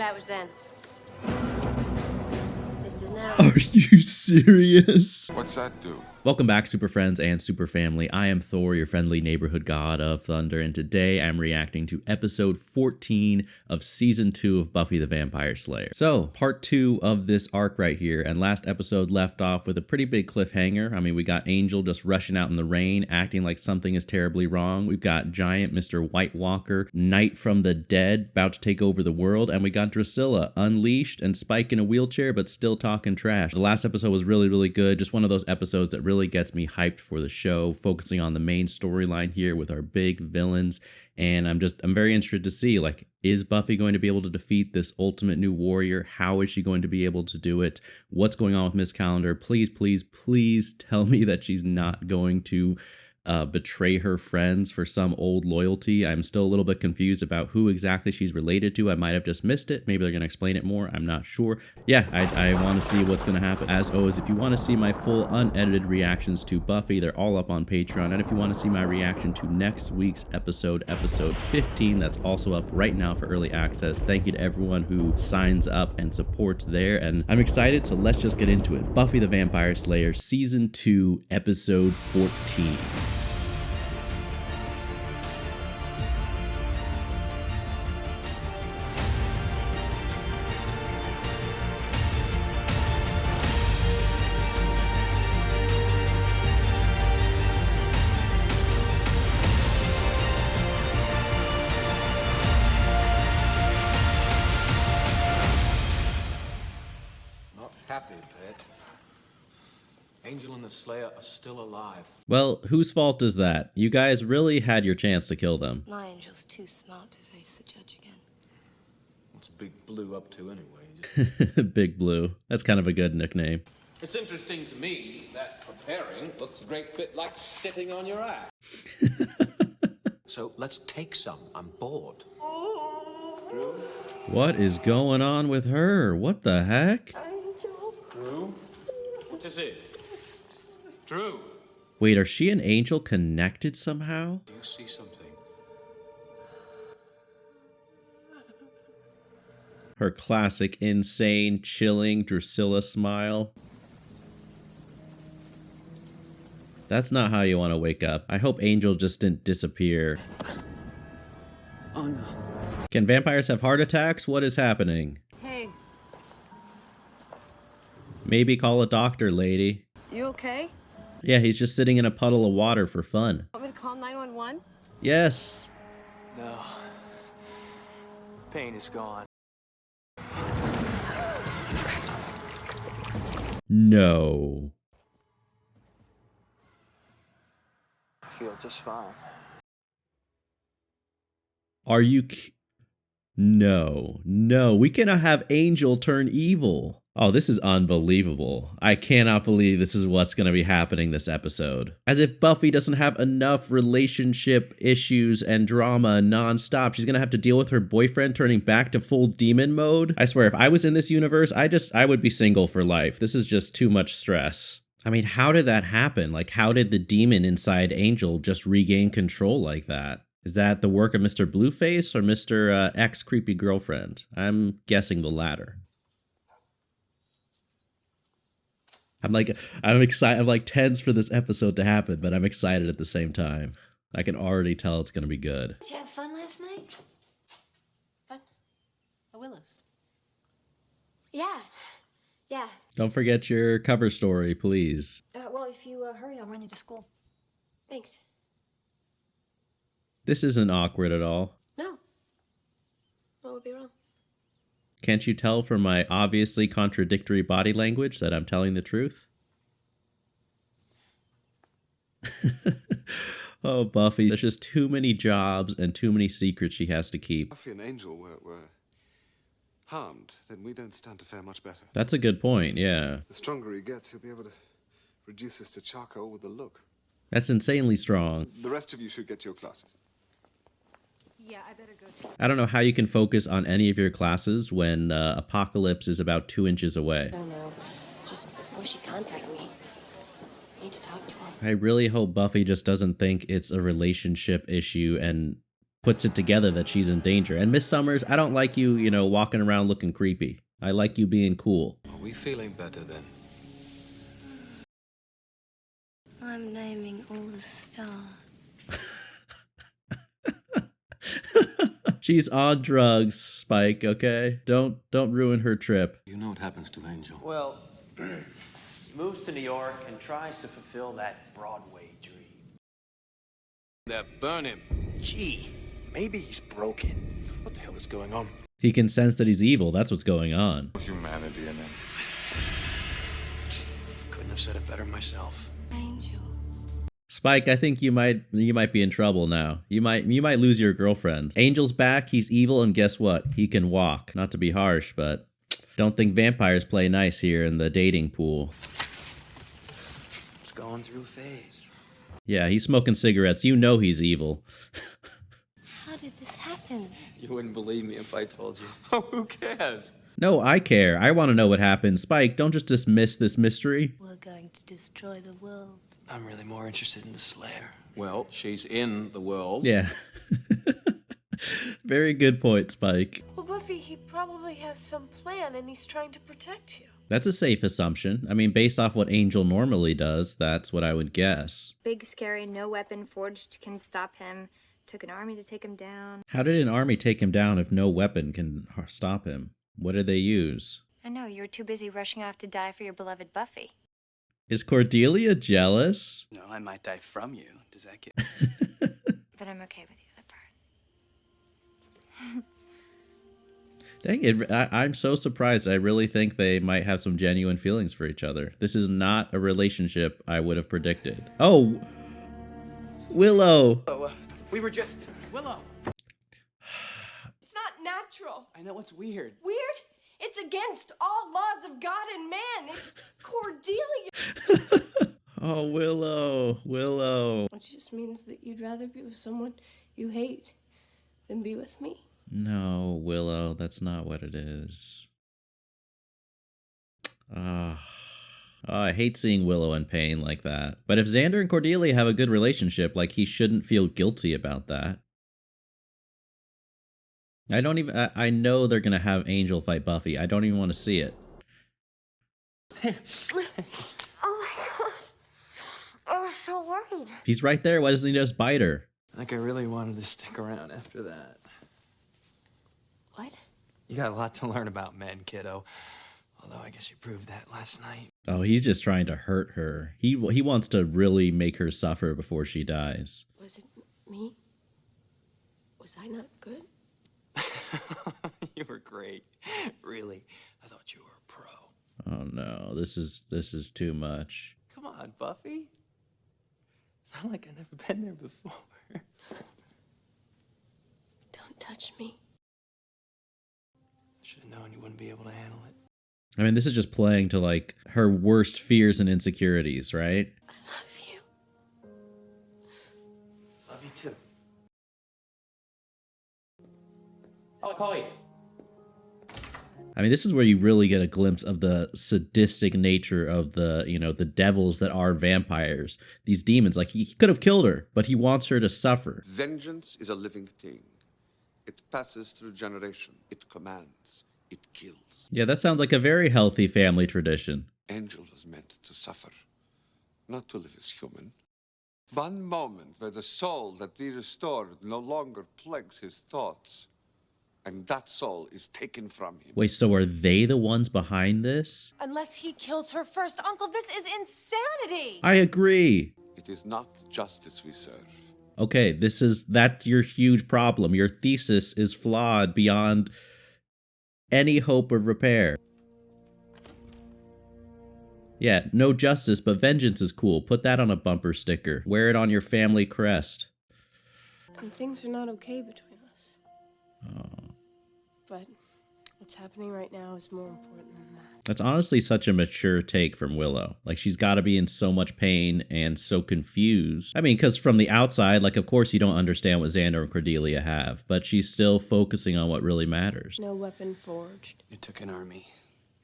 That was then. This is now. Are you serious? What's that do? Welcome back, super friends and super family. I am Thor, your friendly neighborhood god of thunder, and today I'm reacting to episode 14 of season 2 of Buffy the Vampire Slayer. So, part 2 of this arc right here, and last episode left off with a pretty big cliffhanger. I mean, we got Angel just rushing out in the rain, acting like something is terribly wrong. We've got giant Mr. White Walker, Knight from the Dead, about to take over the world, and we got Drusilla, unleashed, and Spike in a wheelchair, but still talking trash. The last episode was really, really good. Just one of those episodes that really gets me hyped for the show, focusing on the main storyline here with our big villains. And I'm very interested to see, like, is Buffy going to be able to defeat this ultimate new warrior? How is she going to be able to do it? What's going on with Miss Calendar? Please, please, please tell me that she's not going to betray her friends for some old loyalty. I'm still a little bit confused about who exactly she's related to. I might have just missed it. Maybe they're going to explain it more. I'm not sure. Yeah, I want to see what's going to happen. As always, if you want to see my full unedited reactions to Buffy, they're all up on Patreon. And if you want to see my reaction to next week's episode 15, that's also up right now for early access. Thank you to everyone who signs up and supports there. And I'm excited, so let's just get into it. Buffy the Vampire Slayer, season 2, episode 14. Happy bit. Angel and the Slayer are still alive. Well, whose fault is that? You guys really had your chance to kill them. My Angel's too smart to face the judge again. What's Big Blue up to anyway? Big Blue. That's kind of a good nickname. It's interesting to me that preparing looks a great bit like sitting on your ass. So let's take some. I'm bored. What is going on with her? What the heck? Drew? What is it? Drew? Wait, are she and Angel connected somehow? Do you see something? Her classic, insane, chilling Drusilla smile. That's not how you want to wake up. I hope Angel just didn't disappear. Oh no. Can vampires have heart attacks? What is happening? Hey, Maybe call a doctor, lady. you okay? Yeah, he's just sitting in a puddle of water for fun. Want me to call 911? Yes. No. Pain is gone. No. I feel just fine. Are you... No. No, we cannot have Angel turn evil. Oh, this is unbelievable. I cannot believe this is what's going to be happening this episode. As if Buffy doesn't have enough relationship issues and drama nonstop. She's going to have to deal with her boyfriend turning back to full demon mode. I swear, if I was in this universe, I would be single for life. This is just too much stress. I mean, how did that happen? Like, how did the demon inside Angel just regain control like that? Is that the work of Mr. Blueface or Mr. X creepy girlfriend? I'm guessing the latter. I'm excited. I'm like tense for this episode to happen, but I'm excited at the same time. I can already tell it's going to be good. Did you have fun last night? Fun? At Willis? Yeah. Don't forget your cover story, please. Well, if you hurry, I'll run you to school. Thanks. This isn't awkward at all. No. What would be wrong? Can't you tell from my obviously contradictory body language that I'm telling the truth? Oh, Buffy. There's just too many jobs and too many secrets she has to keep. Buffy and Angel were harmed, then we don't stand to fare much better. That's a good point, yeah. The stronger he gets, he'll be able to reduce us to charcoal with a look. That's insanely strong. The rest of you should get to your classes. Yeah, I better go too. I don't know how you can focus on any of your classes when Apocalypse is about 2 inches away. I don't know. Just wish he'd contact me. I need to talk to him. I really hope Buffy just doesn't think it's a relationship issue and puts it together that she's in danger. And Miss Summers, I don't like you, walking around looking creepy. I like you being cool. Are we feeling better then? I'm naming all the stars. She's on drugs, Spike, okay? Don't ruin her trip. You know what happens to Angel? Well, he moves to New York and tries to fulfill that Broadway dream. There, burn him. Gee, maybe he's broken. What the hell is going on? He can sense that he's evil. That's what's going on. Humanity in him. Couldn't have said it better myself. Angel. Spike, I think you might be in trouble now. You might lose your girlfriend. Angel's back, he's evil, and guess what? He can walk. Not to be harsh, but don't think vampires play nice here in the dating pool. It's going through a phase. Yeah, he's smoking cigarettes. You know he's evil. How did this happen? You wouldn't believe me if I told you. Oh, who cares? No, I care. I want to know what happened. Spike, don't just dismiss this mystery. We're going to destroy the world. I'm really more interested in the Slayer. Well, she's in the world. Yeah. Very good point, Spike. Well, Buffy, he probably has some plan and he's trying to protect you. That's a safe assumption. I mean, based off what Angel normally does, that's what I would guess. Big, scary, no weapon forged can stop him. Took an army to take him down. How did an army take him down if no weapon can stop him? What did they use? I know, you were too busy rushing off to die for your beloved Buffy. Is Cordelia jealous? No, I might die from you. Does that get... But I'm okay with the other part. Dang it, I'm so surprised. I really think they might have some genuine feelings for each other. This is not a relationship I would have predicted. Oh, Willow. Oh, we were just... Willow! It's not natural. I know, it's weird. Weird? It's against all laws of God and man. It's Cordelia. Oh, Willow. It just means that you'd rather be with someone you hate than be with me. No, Willow, that's not what it is. I hate seeing Willow in pain like that. But if Xander and Cordelia have a good relationship, like, he shouldn't feel guilty about that. I know they're gonna have Angel fight Buffy. I don't even want to see it. Oh my God. I was so worried. He's right there. Why doesn't he just bite her? Like I really wanted to stick around after that. What? You got a lot to learn about men, kiddo. Although I guess you proved that last night. Oh, he's just trying to hurt her. He wants to really make her suffer before she dies. Was it me? Was I not good? You were great. Really. I thought you were a pro. Oh no, this is too much. Come on, Buffy. Sound like I've never been there before. Don't touch me. Should have known you wouldn't be able to handle it. I mean, this is just playing to, like, her worst fears and insecurities, right? I love you. Love you too. I'll call you. I mean, this is where you really get a glimpse of the sadistic nature of the devils that are vampires. These demons, like, he could have killed her, but he wants her to suffer. Vengeance is a living thing. It passes through generation. It commands. It kills. Yeah, that sounds like a very healthy family tradition. Angel was meant to suffer, not to live as human. One moment where the soul that we restored no longer plagues his thoughts, and that soul is taken from him. Wait, so are they the ones behind this? Unless he kills her first. Uncle, this is insanity. I agree. It is not justice we serve. Okay, that's your huge problem. Your thesis is flawed beyond any hope of repair. Yeah, no justice, but vengeance is cool. Put that on a bumper sticker. Wear it on your family crest. And things are not okay between us. Oh. But what's happening right now is more important than that. That's honestly such a mature take from Willow. Like, she's got to be in so much pain and so confused. I mean, because from the outside, like, of course you don't understand what Xander and Cordelia have, but she's still focusing on what really matters. No weapon forged. You took an army.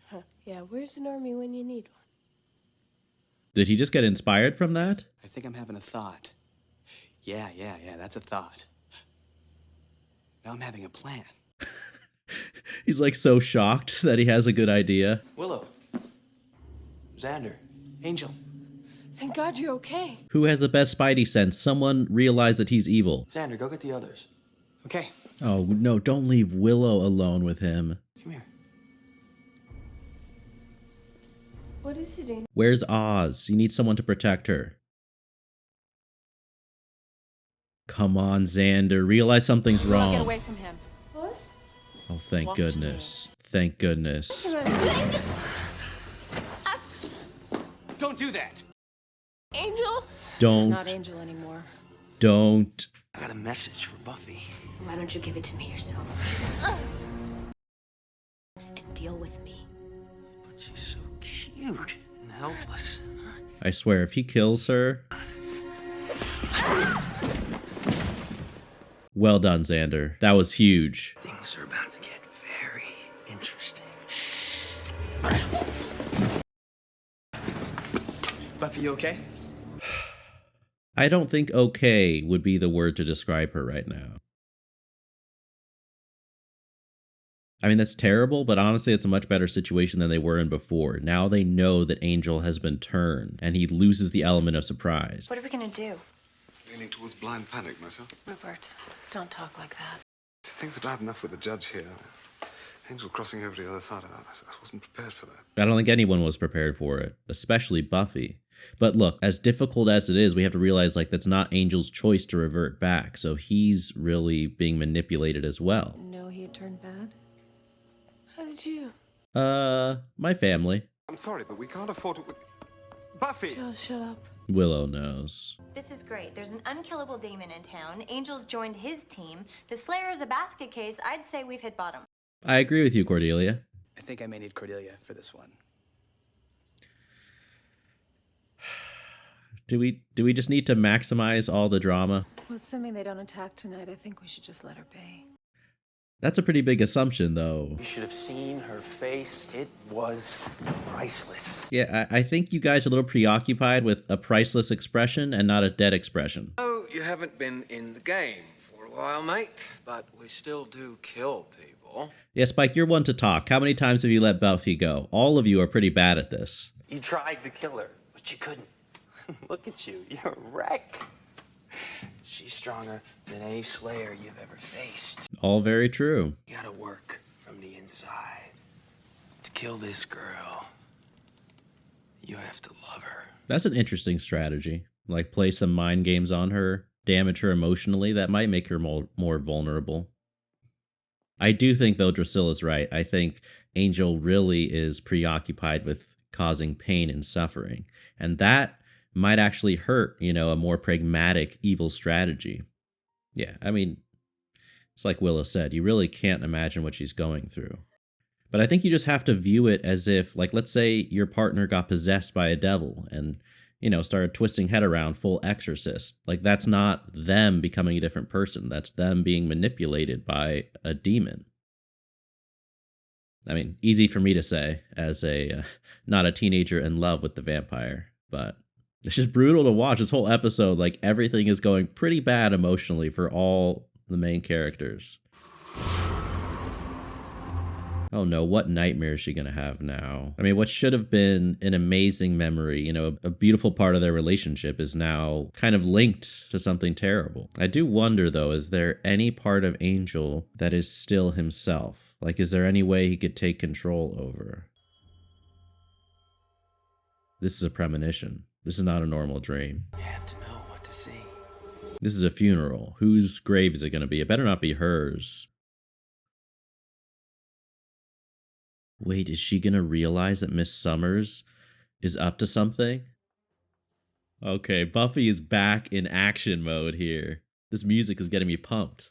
Huh. Yeah, where's an army when you need one? Did he just get inspired from that? I think I'm having a thought. Yeah, that's a thought. Now I'm having a plan. He's like so shocked that he has a good idea. Willow. Xander. Angel. Thank God you're okay. Who has the best spidey sense? Someone realize that he's evil. Xander, go get the others. Okay. Oh, no, don't leave Willow alone with him. Come here. What is it, Angel? Where's Oz? You need someone to protect her. Come on, Xander. Realize something's Get wrong. away from him. What? Oh, thank Walk to goodness. Thank goodness. Don't do that. Angel? Don't. Not Angel anymore. Don't. I got a message for Buffy. Why don't you give it to me yourself? And deal with me. But she's so cute and helpless. I swear, if he kills her... Well done, Xander. That was huge. Things are about to get very interesting. Buffy, you okay? I don't think okay would be the word to describe her right now. I mean, that's terrible, but honestly, it's a much better situation than they were in before. Now they know that Angel has been turned, and he loses the element of surprise. What are we gonna do? Leaning towards blind panic myself. Rupert, don't talk like that. Things are bad enough with the judge here. Angel crossing over to the other side. I wasn't prepared for that. I don't think anyone was prepared for it, especially Buffy. But look, as difficult as it is, we have to realize, like, that's not Angel's choice to revert back, so he's really being manipulated as well. No, he had turned bad. How did you? My family. I'm sorry, but we can't afford to... Buffy! Joe, shut up. Willow knows. This is great. There's an unkillable demon in town. Angel's joined his team. The Slayer's a basket case. I'd say we've hit bottom. I agree with you, Cordelia. I think I may need Cordelia for this one. Do we just need to maximize all the drama? Well, assuming they don't attack tonight, I think we should just let her be. That's a pretty big assumption, though. You should have seen her face. It was priceless. Yeah, I think you guys are a little preoccupied with a priceless expression and not a dead expression. Oh, you haven't been in the game for a while, mate, but we still do kill people. Yeah, Spike, you're one to talk. How many times have you let Buffy go? All of you are pretty bad at this. You tried to kill her, but you couldn't. Look at you. You're a wreck. She's stronger than any Slayer you've ever faced. All very true. You gotta work from the inside. To kill this girl, you have to love her. That's an interesting strategy. Like, play some mind games on her, damage her emotionally. That might make her more vulnerable. I do think, though, Drusilla's right. I think Angel really is preoccupied with causing pain and suffering. And that might actually hurt, a more pragmatic evil strategy. Yeah, I mean, it's like Willow said, you really can't imagine what she's going through. But I think you just have to view it as if, like, let's say your partner got possessed by a devil and, started twisting head around full exorcist. Like, that's not them becoming a different person. That's them being manipulated by a demon. I mean, easy for me to say as not a teenager in love with the vampire, but it's just brutal to watch this whole episode. Like, everything is going pretty bad emotionally for all the main characters. Oh no, what nightmare is she going to have now? I mean, what should have been an amazing memory, a beautiful part of their relationship is now kind of linked to something terrible. I do wonder, though, is there any part of Angel that is still himself? Like, is there any way he could take control over her? This is a premonition. This is not a normal dream. You have to know what to see. This is a funeral. Whose grave is it going to be? It better not be hers. Wait, is she going to realize that Miss Summers is up to something? Okay, Buffy is back in action mode here. This music is getting me pumped.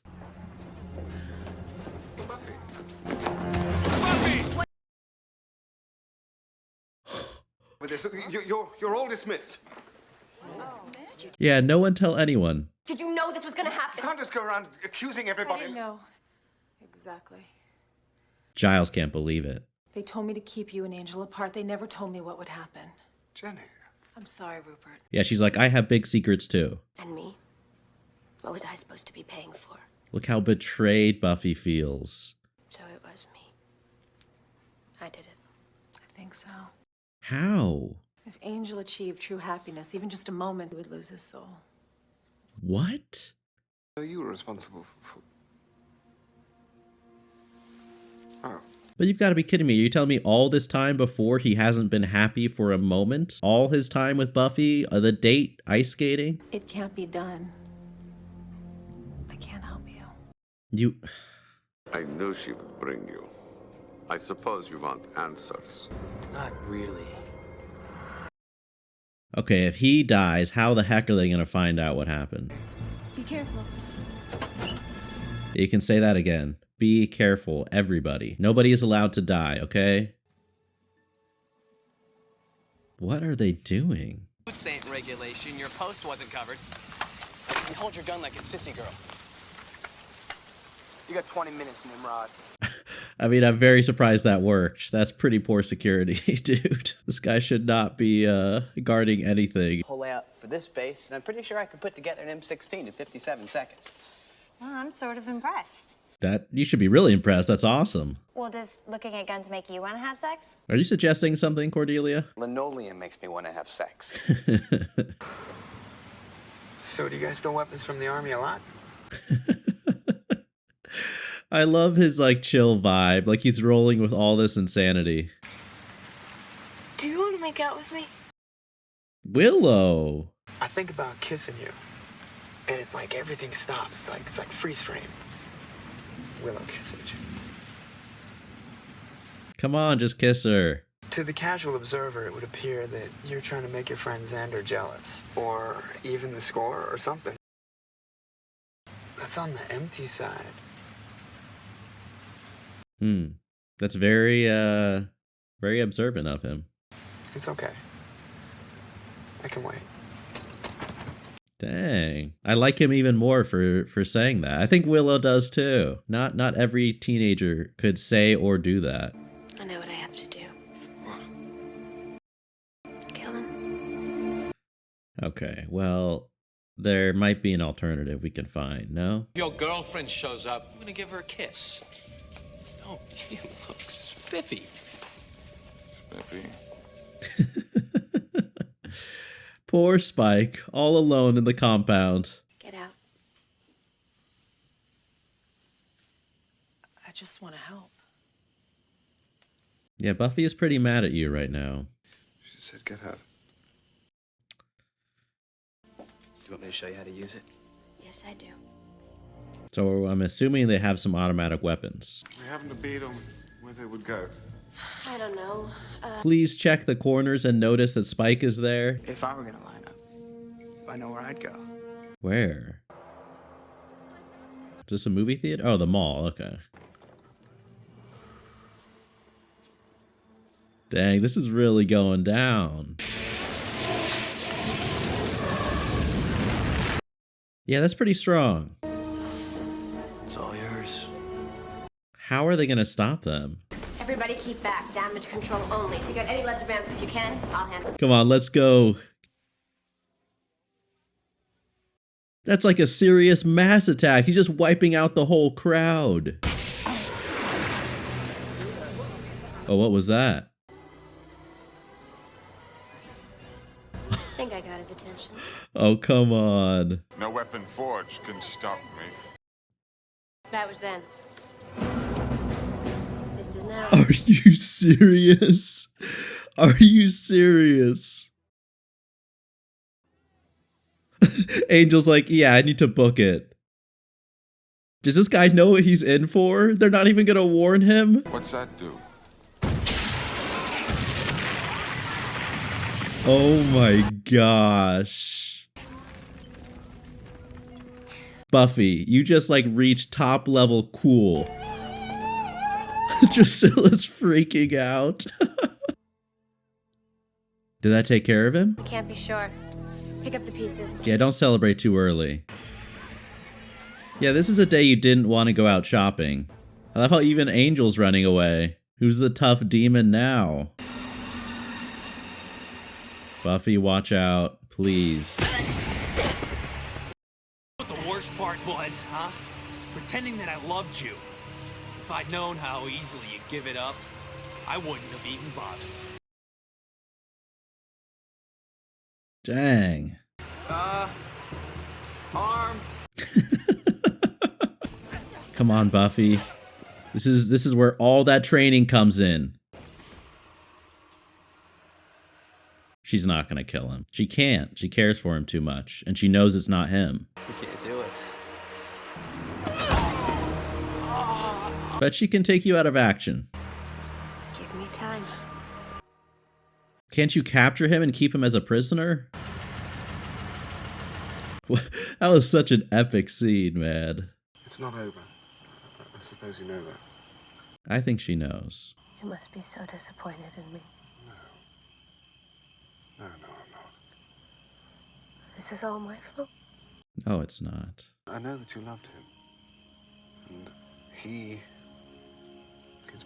You're all dismissed. Yeah, no one tell anyone. Did you know this was gonna You happen? can't just go around accusing everybody. I didn't know. Exactly. Giles can't believe it. They told me to keep you and Angel apart. They never told me what would happen. Jenny. I'm sorry, Rupert. Yeah, she's like, I have big secrets too. And me? What was I supposed to be paying for? Look how betrayed Buffy feels. So it was me. I did it. I think so. How? If Angel achieved true happiness, even just a moment, he would lose his soul. What? Are you responsible for... Oh. But you've got to be kidding me. Are you telling me all this time before he hasn't been happy for a moment? All his time with Buffy? The date? Ice skating? It can't be done. I can't help you. You... I knew she would bring you. I suppose you want answers. Not really. Okay, if he dies, how the heck are they going to find out what happened? Be careful. You can say that again. Be careful, everybody. Nobody is allowed to die, okay? What are they doing? Boots ain't regulation. Your post wasn't covered. You hold your gun like a sissy girl. You got 20 minutes, Nimrod. I mean, I'm very surprised that worked. That's pretty poor security, dude. This guy should not be guarding anything. Whole layout for this base, and I'm pretty sure I could put together an M16 in 57 seconds. Well, I'm sort of impressed. That you should be really impressed. That's awesome. Well, does looking at guns make you want to have sex? Are you suggesting something, Cordelia? Linoleum makes me want to have sex. So do you guys steal weapons from the army a lot? I love his like chill vibe. Like he's rolling with all this insanity. Do you want to make out with me? Willow. I think about kissing you, and it's like everything stops. It's like freeze frame. Willow kissing you. Come on, just kiss her. To the casual observer, it would appear that you're trying to make your friend Xander jealous, or even the score, or something. That's on the empty side. That's very very observant of him. It's okay. I can wait. Dang. I like him even more for saying that. I think Willow does too. Not every teenager could say or do that. I know what I have to do. Kill him. Okay, well, there might be an alternative we can find, no? Your girlfriend shows up, I'm gonna give her a kiss. Oh, you look spiffy. Spiffy? Poor Spike, all alone in the compound. Get out. I just want to help. Yeah, Buffy is pretty mad at you right now. She said get out. Do you want me to show you how to use it? Yes, I do. So I'm assuming they have some automatic weapons. We haven't to beat them where they would go. I don't know. Please check the corners and notice that Spike is there. If I were gonna line up, I know where I'd go. Where? Is this a movie theater? Oh, the mall, okay. Dang, this is really going down. Yeah, that's pretty strong. It's all yours. How are they going to stop them? Everybody keep back. Damage control only. Take out any ledger ramps if you can. I'll handle it. Come on, let's go. That's like a serious mass attack. He's just wiping out the whole crowd. Oh, what was that? I think I got his attention. Oh, come on. No weapon forged can stop me. That was then. This is now. Are you serious? Are you serious? Angel's like, yeah, I need to book it. Does this guy know what he's in for? They're not even gonna warn him? What's that do? Oh my gosh. Buffy, you just like reached top level cool. Drusilla's freaking out. Did that take care of him? I can't be sure. Pick up the pieces. Yeah, don't celebrate too early. Yeah, this is a day you didn't want to go out shopping. I love how even Angel's running away. Who's the tough demon now? Buffy, watch out, please. What the worst part was, huh? pretending that I loved you. If I'd known how easily you'd give it up, I wouldn't have even bothered. Dang. Arm. Come on, Buffy. This is where all that training comes in. She's not gonna kill him. She can't. She cares for him too much, and she knows it's not him. We can't do it. But she can take you out of action. Give me time. Can't you capture him and keep him as a prisoner? That was such an epic scene, man. It's not over. I suppose you know that. I think she knows. You must be so disappointed in me. No, I'm not. This is all my fault. No, it's not. I know that you loved him. And he's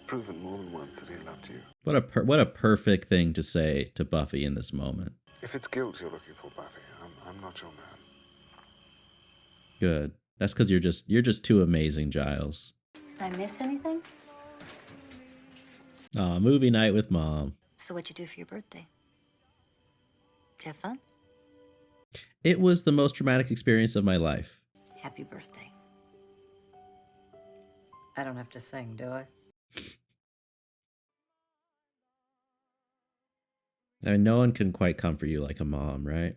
proven more than once that he loved you. What a perfect thing to say to Buffy in this moment. If it's guilt you're looking for, Buffy, I'm not your man. Good. That's because you're just too amazing, Giles. I miss anything? Aw, movie night with Mom. So what'd you do for your birthday? Did you have fun? It was the most traumatic experience of my life. Happy birthday. I don't have to sing, do I? I mean, no one can quite comfort you like a mom, right?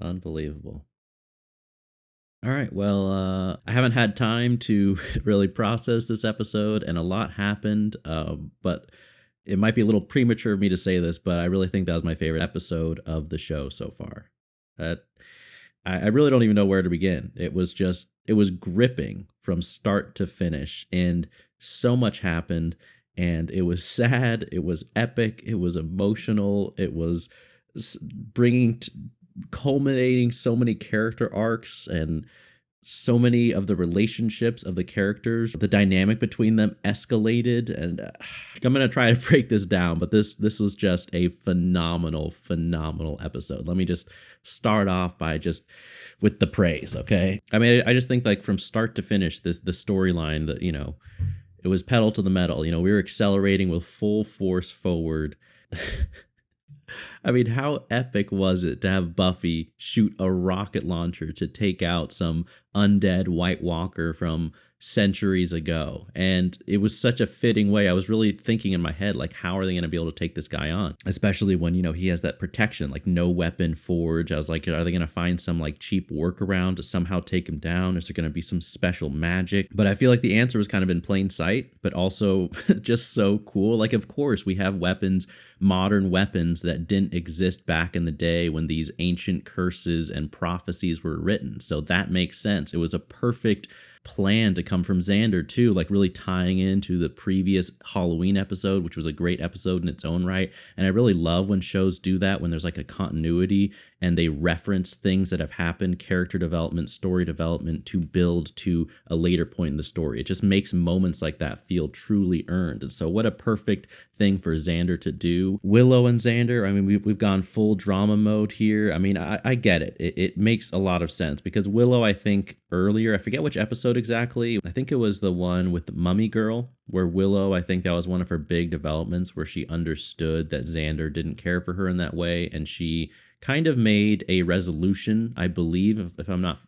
Unbelievable. All right, well, I haven't had time to really process this episode, and a lot happened, but it might be a little premature of me to say this, but I really think that was my favorite episode of the show so far. I really don't even know where to begin. It was gripping from start to finish, and so much happened, and it was sad, it was epic, it was emotional, it was culminating so many character arcs and so many of the relationships of the characters. The dynamic between them escalated, and I'm going to try to break this down, but this was just a phenomenal episode. Let me just start off with the praise, okay? I mean, I just think like from start to finish, the storyline that, it was pedal to the metal. We were accelerating with full force forward. I mean, how epic was it to have Buffy shoot a rocket launcher to take out some undead White Walker from centuries ago? And it was such a fitting way. I was really thinking in my head, like, how are they going to be able to take this guy on? Especially when, he has that protection, like no weapon forge. I was like, are they going to find some like cheap workaround to somehow take him down? Is there going to be some special magic? But I feel like the answer was kind of in plain sight, but also just so cool. Like, of course, we have weapons, modern weapons that didn't exist back in the day when these ancient curses and prophecies were written. So that makes sense. It was a perfect plan to come from Xander too, like really tying into the previous Halloween episode, which was a great episode in its own right. And I really love when shows do that, when there's like a continuity and they reference things that have happened, character development, story development, to build to a later point in the story. It just makes moments like that feel truly earned. And so what a perfect thing for Xander to do. Willow and Xander, I mean, we've gone full drama mode here. I mean, I get it. It makes a lot of sense because Willow, I think earlier, I forget which episode exactly, I think it was the one with the Mummy Girl, where Willow, I think that was one of her big developments where she understood that Xander didn't care for her in that way, and she kind of made a resolution, I believe, if I'm not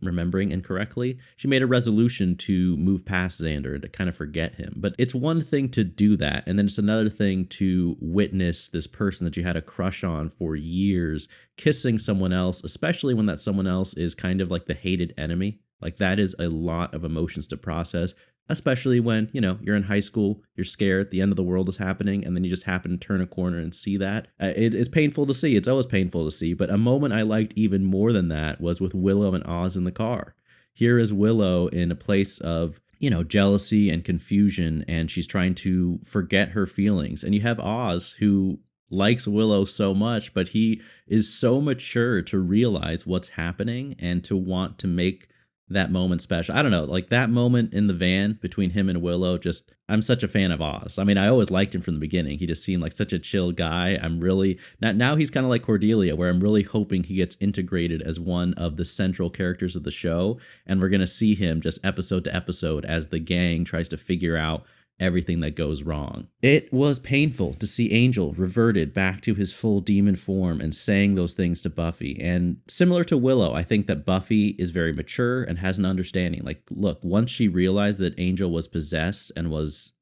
remembering incorrectly. She made a resolution to move past Xander, to kind of forget him. But it's one thing to do that, and then it's another thing to witness this person that you had a crush on for years kissing someone else, especially when that someone else is kind of like the hated enemy. Like, that is a lot of emotions to process, especially when, you're in high school, you're scared, the end of the world is happening, and then you just happen to turn a corner and see that. It's painful to see. It's always painful to see. But a moment I liked even more than that was with Willow and Oz in the car. Here is Willow in a place of, jealousy and confusion, and she's trying to forget her feelings. And you have Oz, who likes Willow so much, but he is so mature to realize what's happening and to want to make that moment special. I don't know, like that moment in the van between him and Willow, just, I'm such a fan of Oz. I mean, I always liked him from the beginning. He just seemed like such a chill guy. I'm really, now he's kind of like Cordelia, where I'm really hoping he gets integrated as one of the central characters of the show. And we're going to see him just episode to episode as the gang tries to figure out everything that goes wrong. It was painful to see Angel reverted back to his full demon form and saying those things to Buffy. And similar to Willow, I think that Buffy is very mature and has an understanding. Like, look, once she realized that Angel was possessed and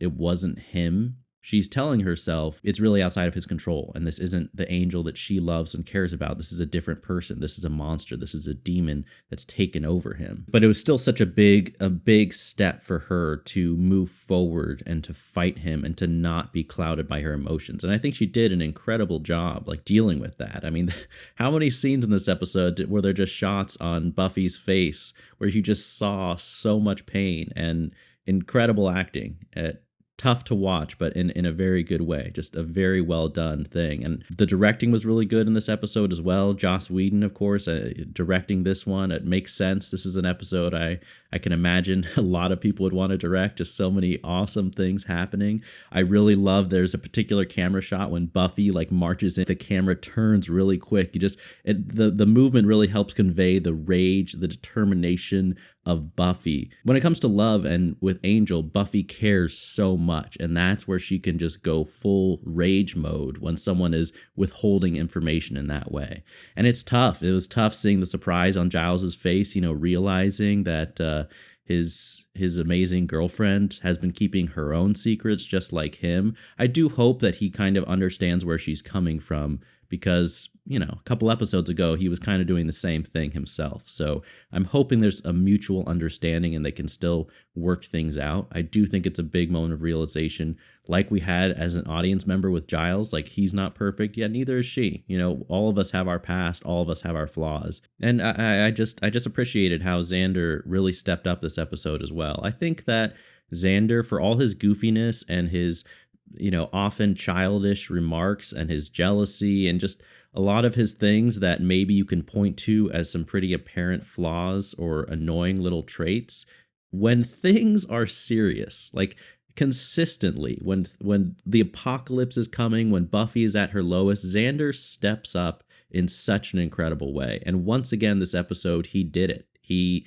it wasn't him, she's telling herself it's really outside of his control, and this isn't the Angel that she loves and cares about. This is a different person. This is a monster. This is a demon that's taken over him. But it was still such a big step for her to move forward and to fight him and to not be clouded by her emotions. And I think she did an incredible job, like, dealing with that. I mean, how many scenes in this episode were there just shots on Buffy's face where you just saw so much pain and incredible acting? Tough to watch, but in a very good way. Just a very well done thing. And the directing was really good in this episode as well. Joss Whedon, of course, directing this one. It makes sense. This is an episode I can imagine a lot of people would want to direct. Just so many awesome things happening. I really love there's a particular camera shot when Buffy like marches in, the camera turns really quick. The movement really helps convey the rage, the determination of Buffy. When it comes to love and with Angel, Buffy cares so much, and that's where she can just go full rage mode when someone is withholding information in that way. And it's tough. It was tough seeing the surprise on Giles's face, realizing that his amazing girlfriend has been keeping her own secrets just like him. I do hope that he kind of understands where she's coming from, because, a couple episodes ago, he was kind of doing the same thing himself. So I'm hoping there's a mutual understanding and they can still work things out. I do think it's a big moment of realization, like we had as an audience member with Giles. Like, he's not perfect, yet neither is she. All of us have our past, all of us have our flaws. And I just appreciated how Xander really stepped up this episode as well. I think that Xander, for all his goofiness and his often childish remarks and his jealousy and just a lot of his things that maybe you can point to as some pretty apparent flaws or annoying little traits, when things are serious, like consistently, when the apocalypse is coming, when Buffy is at her lowest, Xander steps up in such an incredible way. And once again, this episode, he did it. He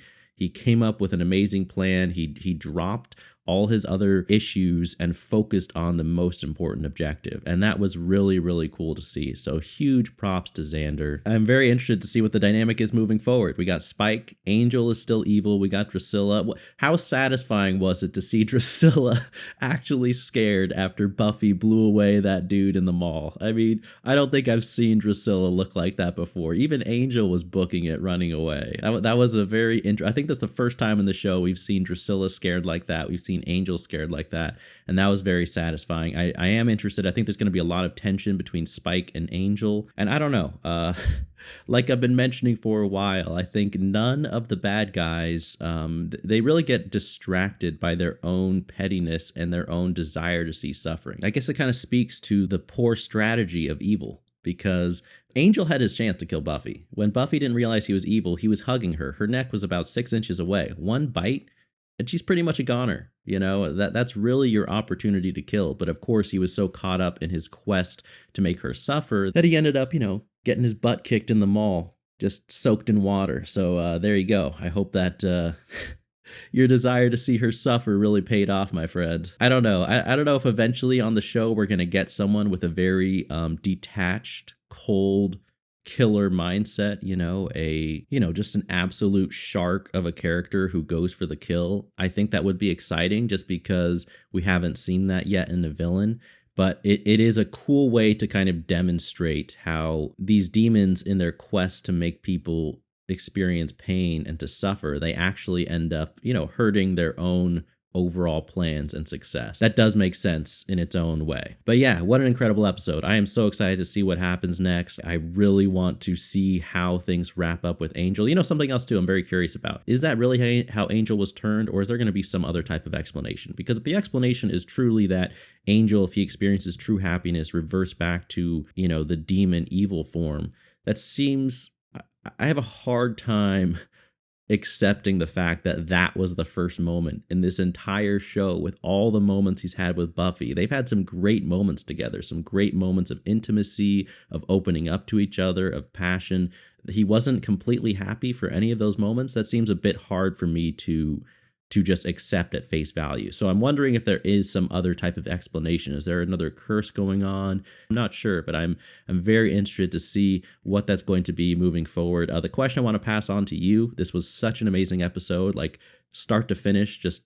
came up with an amazing plan. He dropped all his other issues and focused on the most important objective. And that was really, really cool to see. So huge props to Xander. I'm very interested to see what the dynamic is moving forward. We got Spike. Angel is still evil. We got Drusilla. How satisfying was it to see Drusilla actually scared after Buffy blew away that dude in the mall? I mean, I don't think I've seen Drusilla look like that before. Even Angel was booking it, running away. That was a very I think that's the first time in the show we've seen Drusilla scared like that. We've seen Angel scared like that, and that was very satisfying. I am interested. I think there's going to be a lot of tension between Spike and Angel, and I don't know, like I've been mentioning for a while, I think none of the bad guys, they really get distracted by their own pettiness and their own desire to see suffering. I guess it kind of speaks to the poor strategy of evil, because Angel had his chance to kill Buffy. When Buffy didn't realize he was evil, he was hugging her. Her neck was about 6 inches away. One bite, and she's pretty much a goner. That's really your opportunity to kill. But of course, he was so caught up in his quest to make her suffer that he ended up, getting his butt kicked in the mall, just soaked in water. So there you go. I hope that your desire to see her suffer really paid off, my friend. I don't know. I don't know if eventually on the show we're going to get someone with a very detached, cold, killer mindset, just an absolute shark of a character who goes for the kill. I think that would be exciting, just because we haven't seen that yet in a villain. But it is a cool way to kind of demonstrate how these demons, in their quest to make people experience pain and to suffer, they actually end up, hurting their own overall plans and success. That does make sense in its own way. But yeah, what an incredible episode. I am so excited to see what happens next. I really want to see how things wrap up with Angel. Something else too I'm very curious about. Is that really how Angel was turned, or is there going to be some other type of explanation? Because if the explanation is truly that Angel, if he experiences true happiness, reverts back to, the demon evil form, that seems, I have a hard time accepting the fact that that was the first moment in this entire show with all the moments he's had with Buffy. They've had some great moments together, some great moments of intimacy, of opening up to each other, of passion. He wasn't completely happy for any of those moments. That seems a bit hard for me to just accept at face value. So I'm wondering if there is some other type of explanation. Is there another curse going on? I'm not sure, but I'm very interested to see what that's going to be moving forward. The question I want to pass on to you, this was such an amazing episode, like start to finish, just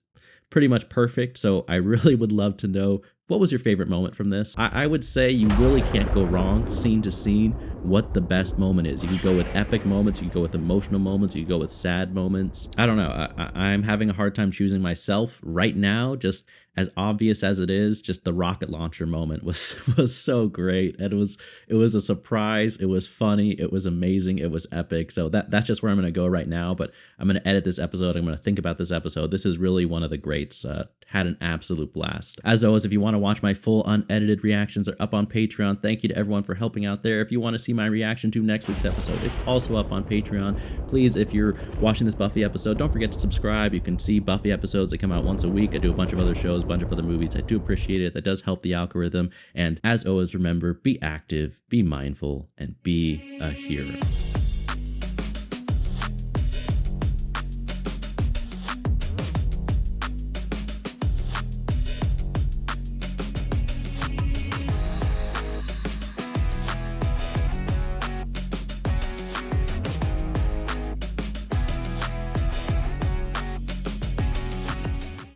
pretty much perfect. So I really would love to know, what was your favorite moment from this? I would say you really can't go wrong, scene to scene, what the best moment is. You could go with epic moments, you could go with emotional moments, you could go with sad moments. I don't know. I'm having a hard time choosing myself right now. Just as obvious as it is, just the rocket launcher moment was so great. And it was a surprise. It was funny. It was amazing. It was epic. So that's just where I'm going to go right now. But I'm going to edit this episode. I'm going to think about this episode. This is really one of the greats. Had an absolute blast. As always, if you want to watch my full unedited reactions, they're up on Patreon. Thank you to everyone for helping out there. If you want to see my reaction to next week's episode, it's also up on Patreon. Please, if you're watching this Buffy episode, don't forget to subscribe. You can see Buffy episodes that come out once a week. I do a bunch of other shows, a bunch of other movies. I do appreciate it. That does help the algorithm. And as always, remember, be active, be mindful, and be a hero.